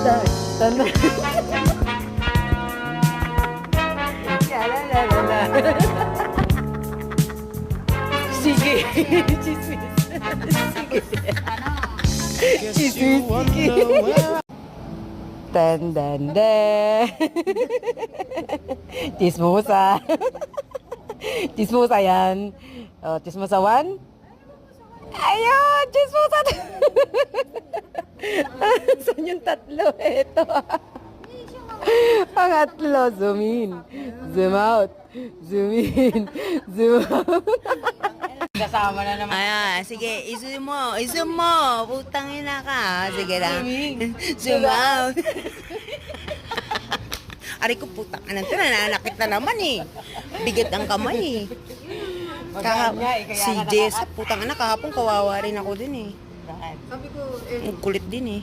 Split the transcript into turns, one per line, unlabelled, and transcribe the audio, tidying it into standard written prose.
Tan. La. Sige. Chismis. Sige. Chismis. Dan. Chismosa. Chismosa yan. Oh, chismosa 1. Ayun, chismosa 2. Saan yung tatlo? Ito. Pangatlo, zoom in. Zoom out. Zoom in. Zoom out. Kasama na naman.
Ayan, sige, i-zoom mo. I-zoom mo. Putang ina ka. Sige lang. Zoom out. Aray ko, putang ina. Nananakit na naman eh. Bigat ang kamay eh. Si Jess, putang ina, kahapon kawawa rin ako din eh.
Sabi ko,
Ang kulit din eh.